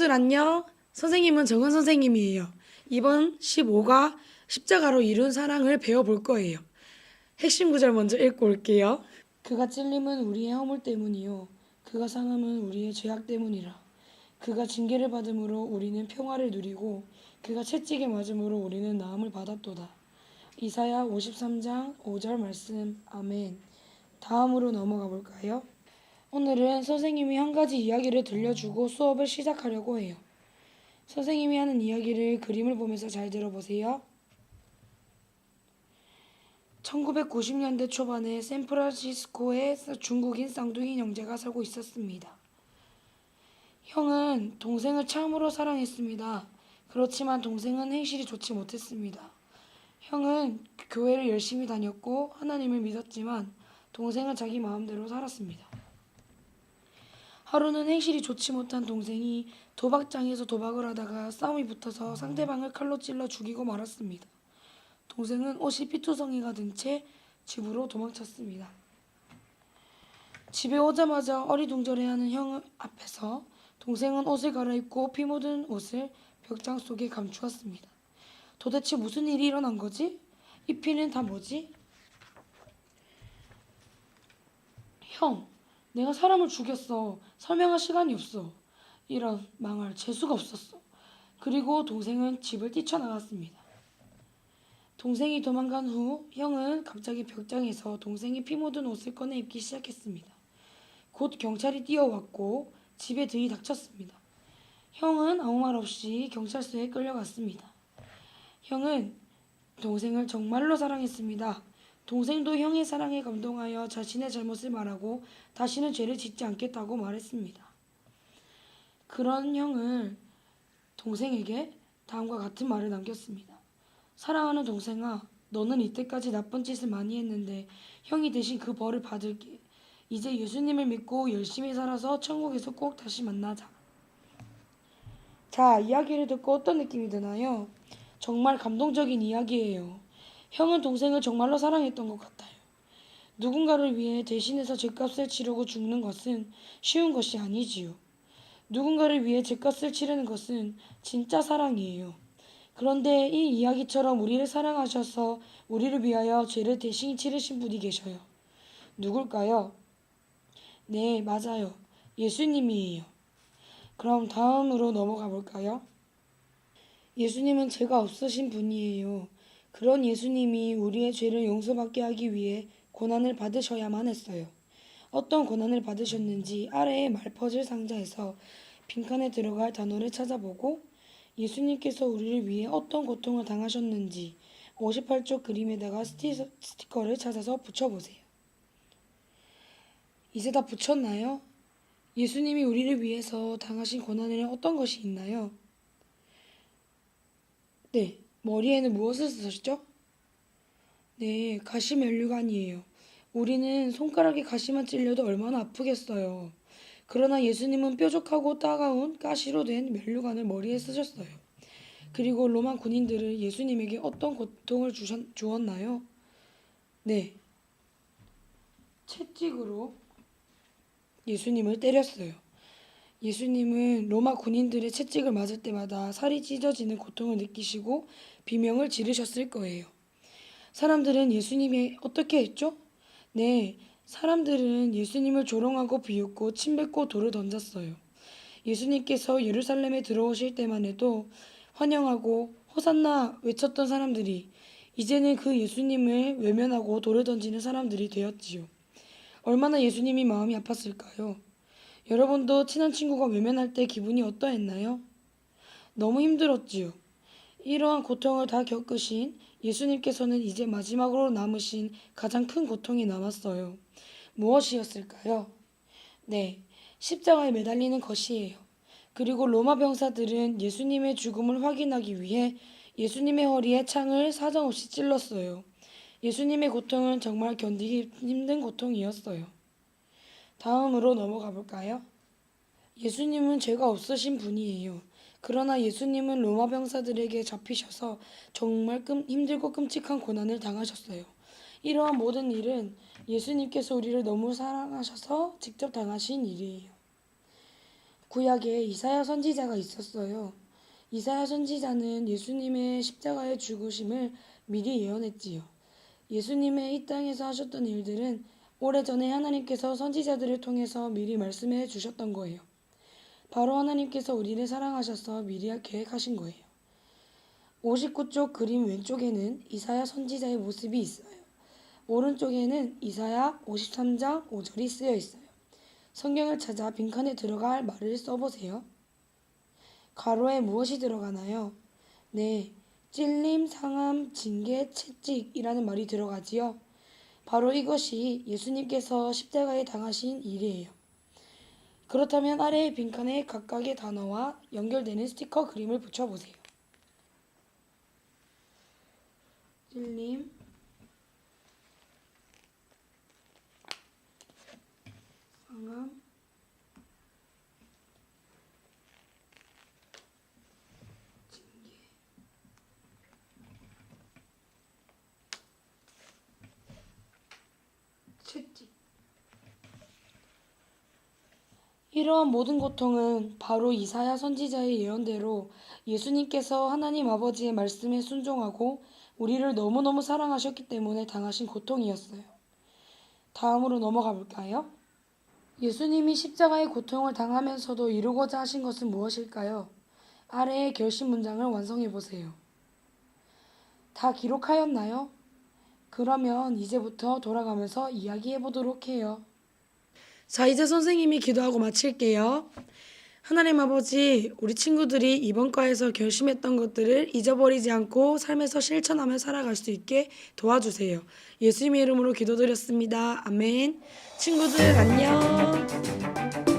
친구들 안녕. 선생님은 정은 선생님이에요. 이번 15가 십자가로 이룬 사랑을 배워볼 거예요. 핵심 구절 먼저 읽고 올게요. 그가 찔림은 우리의 허물 때문이요. 그가 상함은 우리의 죄악 때문이라. 그가 징계를 받음으로 우리는 평화를 누리고 그가 채찍에 맞음으로 우리는 나음을 받았도다. 이사야 53장 5절 말씀. 아멘. 다음으로 넘어가 볼까요? 오늘은 선생님이 한 가지 이야기를 들려주고 수업을 시작하려고 해요. 선생님이 하는 이야기를 그림을 보면서 잘 들어보세요. 1990년대 초반에 샌프란시스코에 중국인 쌍둥이 형제가 살고 있었습니다. 형은 동생을 참으로 사랑했습니다. 그렇지만 동생은 행실이 좋지 못했습니다. 형은 교회를 열심히 다녔고 하나님을 믿었지만 동생은 자기 마음대로 살았습니다. 하루는 행실이 좋지 못한 동생이 도박장에서 도박을 하다가 싸움이 붙어서 상대방을 칼로 찔러 죽이고 말았습니다. 동생은 옷이 피투성이가 든 채 집으로 도망쳤습니다. 집에 오자마자 어리둥절해하는 형 앞에서 동생은 옷을 갈아입고 피 묻은 옷을 벽장 속에 감추었습니다. 도대체 무슨 일이 일어난 거지? 이 피는 다 뭐지? 형, 내가 사람을 죽였어. 설명할 시간이 없어. 이런 망할 재수가 없었어. 그리고 동생은 집을 뛰쳐나갔습니다. 동생이 도망간 후 형은 갑자기 벽장에서 동생이 피 묻은 옷을 꺼내 입기 시작했습니다. 곧 경찰이 뛰어왔고 집에 들이닥쳤습니다. 형은 아무 말 없이 경찰서에 끌려갔습니다. 형은 동생을 정말로 사랑했습니다. 동생도 형의 사랑에 감동하여 자신의 잘못을 말하고 다시는 죄를 짓지 않겠다고 말했습니다. 그런 형은 동생에게 다음과 같은 말을 남겼습니다. 사랑하는 동생아, 너는 이때까지 나쁜 짓을 많이 했는데 형이 대신 그 벌을 받을게. 이제 예수님을 믿고 열심히 살아서 천국에서 꼭 다시 만나자. 자, 이야기를 듣고 어떤 느낌이 드나요? 정말 감동적인 이야기예요. 형은 동생을 정말로 사랑했던 것 같아요. 누군가를 위해 대신해서 죗값을 치르고 죽는 것은 쉬운 것이 아니지요. 누군가를 위해 죗값을 치르는 것은 진짜 사랑이에요. 그런데 이 이야기처럼 우리를 사랑하셔서 우리를 위하여 죄를 대신 치르신 분이 계셔요. 누굴까요? 네, 맞아요. 예수님이에요. 그럼 다음으로 넘어가 볼까요? 예수님은 죄가 없으신 분이에요. 그런 예수님이 우리의 죄를 용서받게 하기 위해 고난을 받으셔야만 했어요. 어떤 고난을 받으셨는지 아래의 말퍼즐 상자에서 빈칸에 들어갈 단어를 찾아보고 예수님께서 우리를 위해 어떤 고통을 당하셨는지 58쪽 그림에다가 스티커를 찾아서 붙여보세요. 이제 다 붙였나요? 예수님이 우리를 위해서 당하신 고난에는 어떤 것이 있나요? 네, 머리에는 무엇을 쓰셨죠? 네, 가시면류관이에요. 우리는 손가락에 가시만 찔려도 얼마나 아프겠어요. 그러나 예수님은 뾰족하고 따가운 가시로 된 면류관을 머리에 쓰셨어요. 그리고 로마 군인들은 예수님에게 어떤 고통을 주었나요? 네, 채찍으로 예수님을 때렸어요. 예수님은 로마 군인들의 채찍을 맞을 때마다 살이 찢어지는 고통을 느끼시고 비명을 지르셨을 거예요. 사람들은 예수님이 어떻게 했죠? 네, 사람들은 예수님을 조롱하고 비웃고 침뱉고 돌을 던졌어요. 예수님께서 예루살렘에 들어오실 때만 해도 환영하고 호산나 외쳤던 사람들이 이제는 그 예수님을 외면하고 돌을 던지는 사람들이 되었지요. 얼마나 예수님이 마음이 아팠을까요? 여러분도 친한 친구가 외면할 때 기분이 어떠했나요? 너무 힘들었지요. 이러한 고통을 다 겪으신 예수님께서는 이제 마지막으로 남으신 가장 큰 고통이 남았어요. 무엇이었을까요? 네, 십자가에 매달리는 것이에요. 그리고 로마 병사들은 예수님의 죽음을 확인하기 위해 예수님의 허리에 창을 사정없이 찔렀어요. 예수님의 고통은 정말 견디기 힘든 고통이었어요. 다음으로 넘어가 볼까요? 예수님은 죄가 없으신 분이에요. 그러나 예수님은 로마 병사들에게 잡히셔서 정말 힘들고 끔찍한 고난을 당하셨어요. 이러한 모든 일은 예수님께서 우리를 너무 사랑하셔서 직접 당하신 일이에요. 구약에 이사야 선지자가 있었어요. 이사야 선지자는 예수님의 십자가의 죽으심을 미리 예언했지요. 예수님의 이 땅에서 하셨던 일들은 오래전에 하나님께서 선지자들을 통해서 미리 말씀해 주셨던 거예요. 바로 하나님께서 우리를 사랑하셔서 미리 계획하신 거예요. 59쪽 그림 왼쪽에는 이사야 선지자의 모습이 있어요. 오른쪽에는 이사야 53장 5절이 쓰여 있어요. 성경을 찾아 빈칸에 들어갈 말을 써보세요. 가로에 무엇이 들어가나요? 네, 찔림, 상함, 징계, 채찍이라는 말이 들어가지요. 바로 이것이 예수님께서 십자가에 당하신 일이에요. 그렇다면 아래의 빈칸에 각각의 단어와 연결되는 스티커 그림을 붙여보세요. 찔림, 상함, 징계, 채찍. 이러한 모든 고통은 바로 이사야 선지자의 예언대로 예수님께서 하나님 아버지의 말씀에 순종하고 우리를 너무너무 사랑하셨기 때문에 당하신 고통이었어요. 다음으로 넘어가 볼까요? 예수님이 십자가의 고통을 당하면서도 이루고자 하신 것은 무엇일까요? 아래의 결심 문장을 완성해 보세요. 다 기록하였나요? 그러면 이제부터 돌아가면서 이야기해 보도록 해요. 자, 이제 선생님이 기도하고 마칠게요. 하나님 아버지, 우리 친구들이 이번 과에서 결심했던 것들을 잊어버리지 않고 삶에서 실천하며 살아갈 수 있게 도와주세요. 예수님의 이름으로 기도드렸습니다. 아멘. 친구들 안녕.